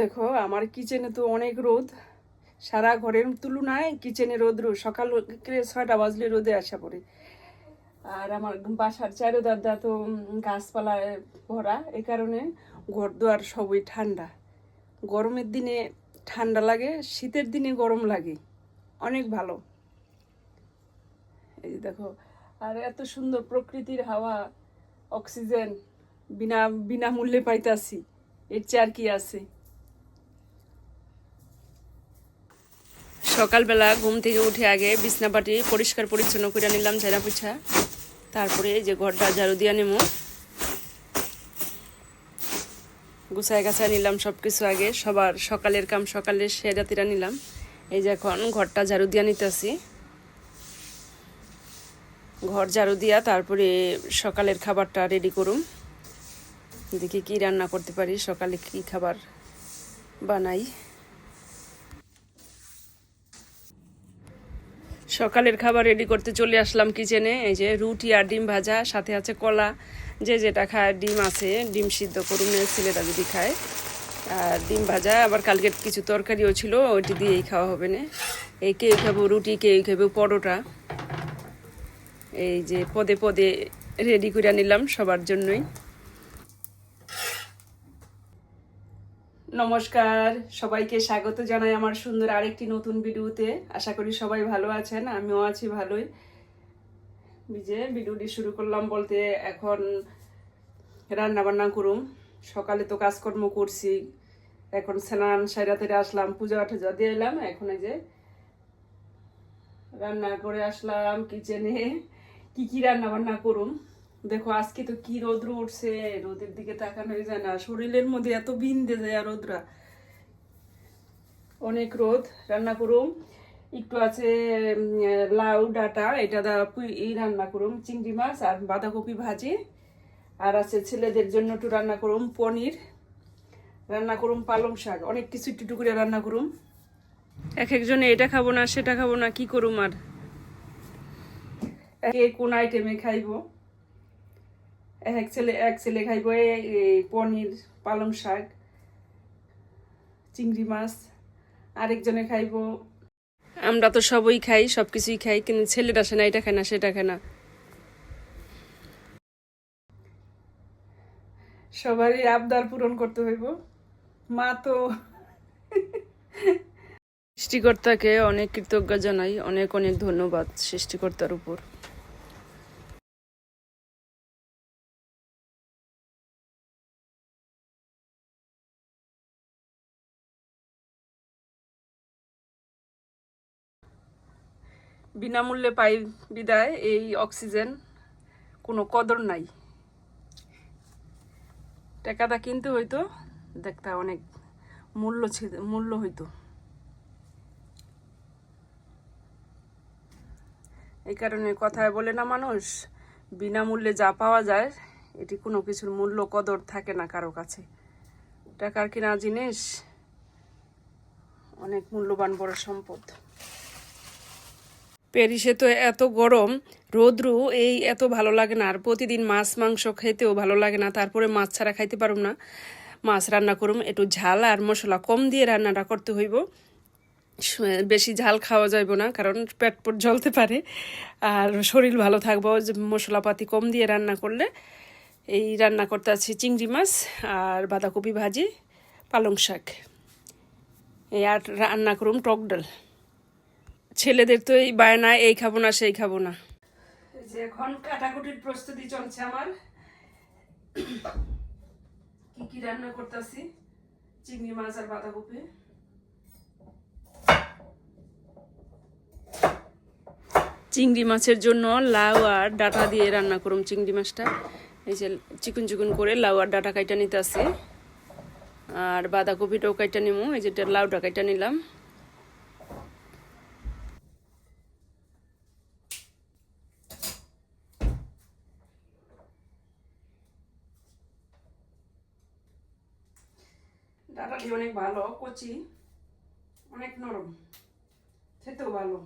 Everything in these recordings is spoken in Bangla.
দেখো আমার কিচেনে তো অনেক রোদ, সারা ঘরের তুলনায় কিচেনে রোদ সকাল 6টা বাজলে রোদে আসা পড়ে। আর আমার বাসার চারোদারটা তো গাছপালায় ভরা, এই কারণে ঘর দুয়ার সবই ঠান্ডা। গরমের দিনে ঠান্ডা লাগে, শীতের দিনে গরম লাগে, অনেক ভালো। এই যে দেখো, আর এত সুন্দর প্রকৃতির হাওয়া, অক্সিজেন বিনামূল্যে পাইতাছি, এর চেয়ে আর কি আছে। সকালবেলা ঘুম থেকে উঠে আগে বিছনাপাটি পরিষ্কার পরিচ্ছন্ন করে নিলাম, ঝাড়া পোছা। তারপরে এই যে ঘরটা ঝাড়ু দিয়া নেবো, গুছায় গাছায় নিলাম সব কিছু। আগে সবার সকালের কাম সকালে সেরাতিরা নিলাম। এই যে এখন ঘরটা ঝাড়ু দিয়া নিতেছি। ঘর ঝাড়ু দিয়া তারপরে সকালের খাবারটা রেডি করুম। দেখি কি রান্না করতে পারি, সকালে কি খাবার বানাই। সকালের খাবার রেডি করতে চলে আসলাম কিচেনে। এই যে রুটি আর ডিম ভাজা, সাথে আছে কলা, যে যেটা খায়। ডিম আছে, ডিম সিদ্ধ করুন ছেলেরা যদি খায়। আর ডিম ভাজা, আবার কালকের কিছু তরকারিও ছিল, ওইটি দিয়েই খাওয়া হবে না। এই কেউ খাবো রুটি, কেউ খাবো পরোটা। এই যে পদে পদে রেডি করে নিলাম সবার জন্যই। নমস্কার, সবাইকে স্বাগত জানাই আমার সুন্দর আরেকটি নতুন ভিডিওতে। আশা করি সবাই ভালো আছেন, আমিও আছি ভালোই। যে ভিডিওটি শুরু করলাম বলতে, এখন রান্না বান্না করুম। সকালে তো কাজকর্ম করছি, এখন স্নান সাইরাতে আসলাম, পূজা টুজা দিয়ে এলাম। এখন এই যে রান্না করে আসলাম কিচেনে। কি রান্না বান্না করুম দেখো। আজকে তো কি রোদ্র উঠছে, রোদের দিকে তাকানো যায় না, শরীরের মধ্যে এত বিন্দে যায় আর রোদরা, অনেক রোদ। রান্না করুম একটু আছে লাউ ডাটা, এটা এই রান্না করুম চিংড়ি মাছ আর বাঁধাকপি ভাজি। আর আছে ছেলেদের জন্য একটু রান্না করুম পনির, রান্না করুম পালং শাক, অনেক কিছু একটু করে রান্না করুম। এক একজনে এটা খাবো না সেটা খাবো না, কি করুম আর। কে কোন আইটেমে খাইবো, এক ছেলে খাইবো এই পনির, পালং শাক, চিংড়ি মাছ। আরেকজনে খাইবো, আমরা তো সবই খাই, সব কিছুই খাই, কিন্তু ছেলেরা আসে না, এটা খায় না সেটা খায় না। সবারই আবদার পূরণ করতে হইব। মা তো সৃষ্টিকর্তাকে অনেক কৃতজ্ঞ জানাই, অনেক অনেক ধন্যবাদ সৃষ্টিকর্তার উপর। বিনামূল্যে পাই বিদায় এই অক্সিজেন, কোনো কদর নাই। টাকাটা কিনতে হইতো, দেখতে অনেক মূল্য হইতো। এই কারণে কথায় বলে না মানুষ, বিনামূল্যে যা পাওয়া যায় এটি কোনো কিছুর মূল্য কদর থাকে না কারো কাছে। টাকার কিনা জিনিস অনেক মূল্যবান বড় সম্পদ। প্যারিসে তো এত গরম, রোদ্রু এই এত ভালো লাগে না। আর প্রতিদিন মাছ মাংস খেতেও ভালো লাগে না, তারপরে মাছ ছাড়া খাইতে পারুম না। মাছ রান্না করুম, একটু ঝাল আর মশলা কম দিয়ে রান্নাটা করতে হইব। বেশি ঝাল খাওয়া যাইব না, কারণ পেট জ্বলতে পারে। আর শরীর ভালো থাকবো মশলাপাতি কম দিয়ে রান্না করলে। এই রান্না করতে আছি চিংড়ি মাছ আর বাঁধাকপি ভাজি, পালং শাক। এই আর রান্না করুম টক ডাল। ছেলেদের তো এই বায়না, এই খাবো না সেই খাবো না। যে এখন কাটাকুটির প্রস্তুতি চলছে আমার। কি রান্না করতেছি, চিংড়ি মাছ আর বাঁধাকপি। চিংড়ি মাছের জন্য লাউ আর ডাটা দিয়ে রান্না করুম চিংড়ি মাছটা। এই যে চিকুন চিকুন করে লাউ আর ডাটা কাইটা নিতে আছে, আর বাঁধাকপিটাও কাইটা নিমু। এই যে লাউটা কাইটা নিলাম। ডাটাটি অনেক ভালো, কচি, অনেক নরম, খেতেও ভালো।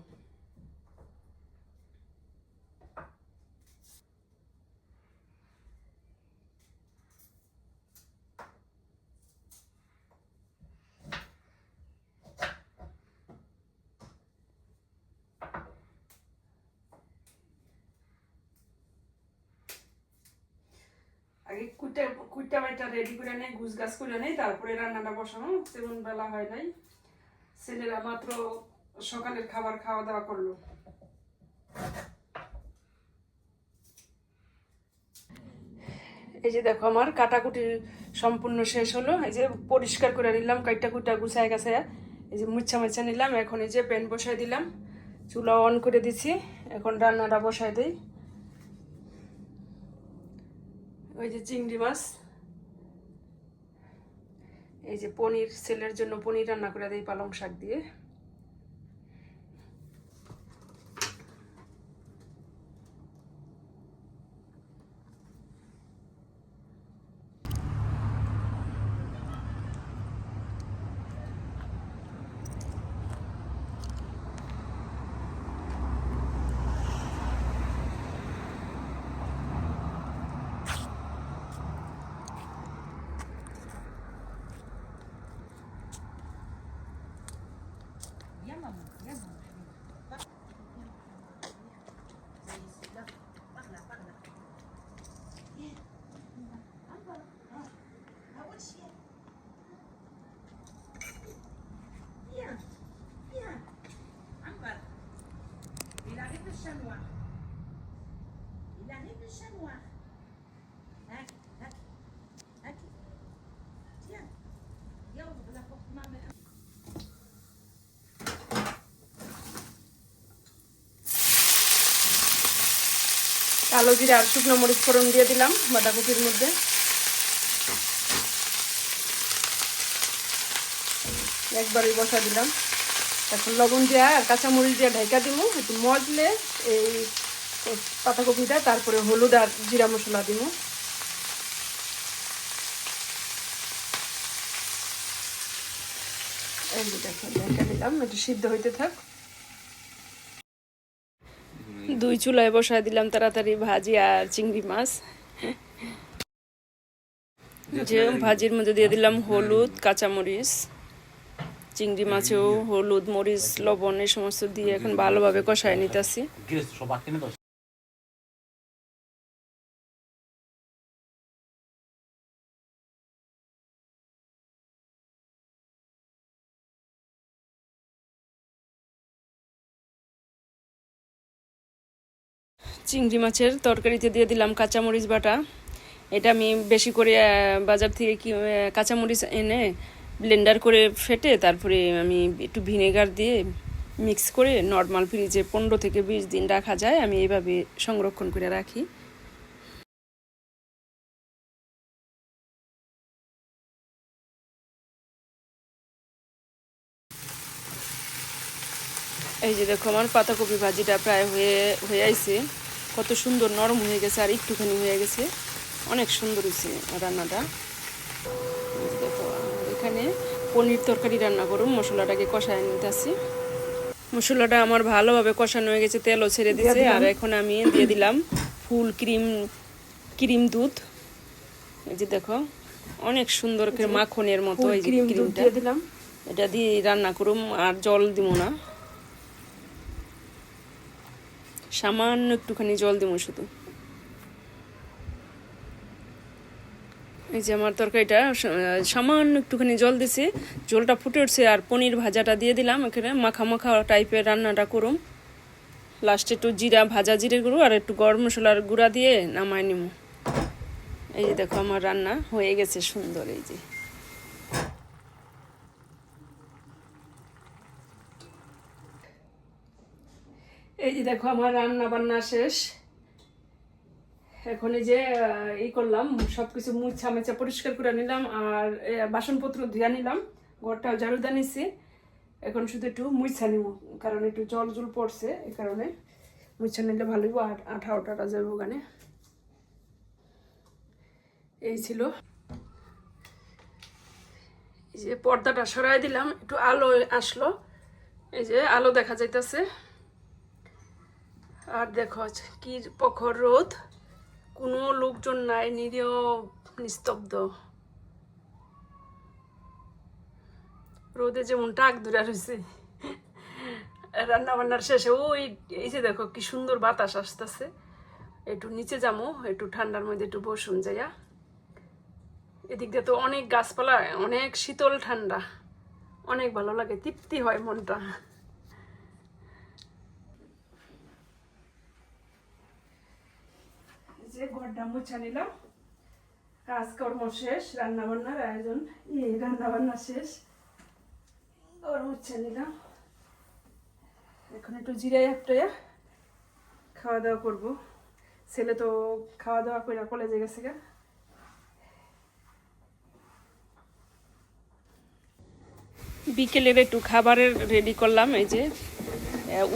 আগে কুইটা কুইটা বাইটা রেডি করে নেই, গুছ গাছ করে নেই, তারপরে রান্নাটা বসানো। তেমন বেলা হয় নাই, ছেলেরা মাত্র সকালের খাবার খাওয়া দাওয়া করলো। এই যে দেখো আমার কাটাকুটি সম্পূর্ণ শেষ হলো। এই যে পরিষ্কার করে নিলাম, কাইটা কুইটা গুছায় গেছে। এই যে মুচ্ছা নিলাম। এখন এই যে প্যান বসাই দিলাম, চুলা অন করে দিছি। এখন রান্নাটা বসাই দিই। ওই যে চিংড়ি মাছ, এই যে পনির, ছেলের জন্য পনির রান্না করে দিই পালং শাক দিয়ে। কালো জিরা আর শুকনো মরিচ ফোড়ন দিয়ে দিলাম বাঁধাকপির মধ্যে। একবারই বসা দিলাম। এখন লবণ দিয়া আর কাঁচামরিচ দিয়ে ঢাকা দিব, একটু মজলে এই পাতাকপিটা, তারপরে হলুদ আর জিরা মশলা দিব। এই যে দেখো ঢাকা দিলাম, একটু সিদ্ধ হইতে থাক। দুই চুলায় বসায় দিলাম তাড়াতাড়ি ভাজি আর চিংড়ি মাছ। যে ভাজির মধ্যে দিয়ে দিলাম হলুদ, কাঁচামরিচ, চিংড়ি মাছেও হলুদ, মরিচ, লবণ এই সমস্ত দিয়ে এখন ভালোভাবে কষায় নিতেছি। চিংড়ি মাছের তরকারিতে দিয়ে দিলাম কাঁচামরিচ বাটা। এটা আমি বেশি করে বাজার থেকে কাঁচামরিচ এনে ব্লেন্ডার করে ফেটে তারপরে আমি একটু ভিনেগার দিয়ে মিক্স করে নর্মাল ফ্রিজে 15 থেকে 20 দিন রাখা যায়। আমি এইভাবে সংরক্ষণ করে রাখি। এই যে দেখো আমার পাতাকপি ভাজিটা প্রায় হয়ে আইছে। কত সুন্দর নরম হয়ে গেছে, আর একটুখানি হয়ে গেছে। অনেক সুন্দর হয়েছে রান্নাটা। দেখো এখানে পনির তরকারি রান্না করুন, মশলাটাকে কষায় নিতেছি। মশলাটা আমার ভালোভাবে কষানো হয়ে গেছে, তেলও ছেড়ে দিয়েছে। আর এখন আমি দিয়ে দিলাম ফুল ক্রিম দুধ। এই যে দেখো অনেক সুন্দর করে মাখনের মতো এই যে ক্রিমটা দিলাম। এটা দিয়ে রান্না করুম, আর জল দিব না, সামান্য একটুখানি জল দিব শুধু। এই যে আমার তরকারিটা সামান্য একটুখানি জল দিছি, জলটা ফুটে উঠছে। আর পনির ভাজাটা দিয়ে দিলাম। এখানে মাখা মাখা টাইপের রান্নাটা করুম। লাস্টে একটু ভাজা জিরে গুঁড়ো আর একটু গরম মশলার গুঁড়া দিয়ে নামায় নিব। এই যে দেখো আমার রান্না হয়ে গেছে সুন্দর। এই যে দেখো আমার রান্না বান্না শেষ। এখন এই যে করলাম, সবকিছু মুছা পরিষ্কার করে নিলাম, আর বাসনপত্র ধুয়া নিলাম, ঘরটাও ঝাড়ু দিয়ে নিচ্ছি। এখন শুধু একটু মুছা নিব, কারণ একটু জল পড়ছে, এই কারণে মুছা নিলে ভালো হইব, আর আঠা ওঠাটা যাবো ওখানে। এই ছিল। এই যে পর্দাটা সরাই দিলাম, একটু আলো আসলো। এই যে আলো দেখা যাইতেছে। আর দেখো কি প্রখর রোদ, কোনো লোকজন নাই, নিরীহ নিস্তব্ধ। রোদে যেমন টাক ধরে রয়েছে। রান্না বান্নার শেষে এই যে দেখো কি সুন্দর বাতাস আসতেছে। একটু নিচে যাবো, একটু ঠান্ডার মধ্যে একটু বসুন যাইয়া। এদিক দিয়ে তো অনেক গাছপালা, অনেক শীতল ঠান্ডা, অনেক ভালো লাগে, তৃপ্তি হয় মনটা। যে ঘরটা মুছা নিলাম, কাজকর্ম শেষ, রান্না বান্নার আয়োজন, রান্না বান্না শেষ, ঘর মুছা নিলাম। এখন একটু জিরাই হাফটাইয়া খাওয়া দাওয়া করবো। ছেলে তো খাওয়া দাওয়া করে কলেজে গেছে গা। বিকেলের একটু খাবারের রেডি করলাম। এই যে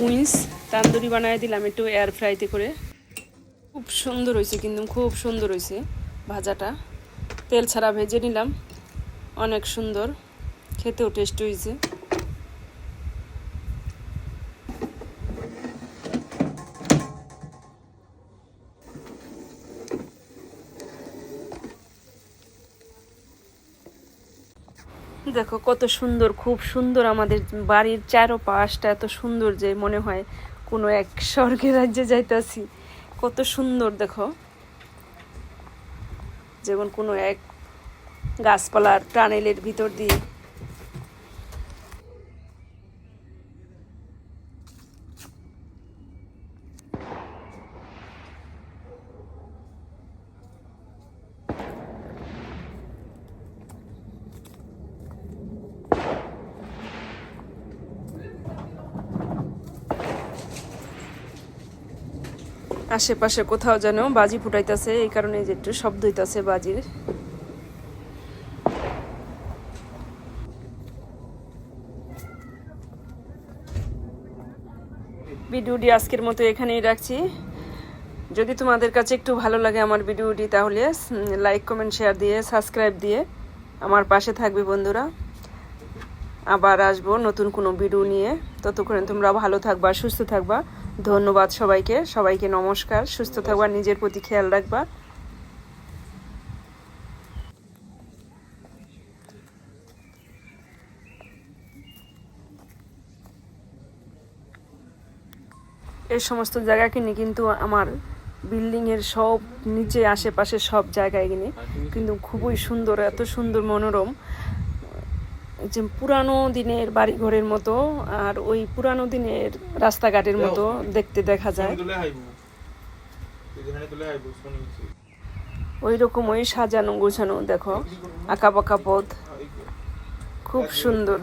উইন্স তান্দুরি বানায় দিলাম একটু এয়ার ফ্রাইতে করে। খুব সুন্দর হয়েছে, কিন্তু খুব সুন্দর হয়েছে ভাজাটা, তেল ছাড়া ভেজে নিলাম, অনেক সুন্দর, খেতেও টেস্ট হয়েছে। দেখো কত সুন্দর, খুব সুন্দর, আমাদের বাড়ির চারপাশটা এত সুন্দর যে মনে হয় কোনো এক স্বর্গের রাজ্যে যাইতাছি। কত সুন্দর দেখো, যেমন কোনো এক গাছপালার টানেলের ভিতর দিয়ে। আশেপাশে কোথাও যেন বাজি ফুটাইতেছে, এই কারণে যে একটু শব্দ হইতাছে বাজির। ভিডিওটি আজকের মতো এখানেই রাখছি। যদি তোমাদের কাছে একটু ভালো লাগে আমার ভিডিওটি, তাহলে লাইক কমেন্ট শেয়ার দিয়ে সাবস্ক্রাইব দিয়ে আমার পাশে থাকবে বন্ধুরা। আবার আসবো নতুন কোনো ভিডিও নিয়ে, ততক্ষণে তোমরা ভালো থাকবা, সুস্থ থাকবা। ধন্যবাদ সবাইকে, সবাইকে নমস্কার। সুস্থ থাকবা, নিজের প্রতি খেয়াল রাখবা। এই সমস্ত জায়গা কিনে কিন্তু আমার বিল্ডিংয়ের সব নিচে আশেপাশে সব জায়গায় কিনে কিন্তু খুবই সুন্দর, এত সুন্দর মনোরম, যে পুরানো দিনের বাড়িঘরের মতো আর ওই পুরানো দিনের রাস্তাঘাটের মতো দেখতে দেখা যায়। ওই রকম ওই সাজানো গোছানো, দেখো আঁকা পাকা পথ, খুব সুন্দর।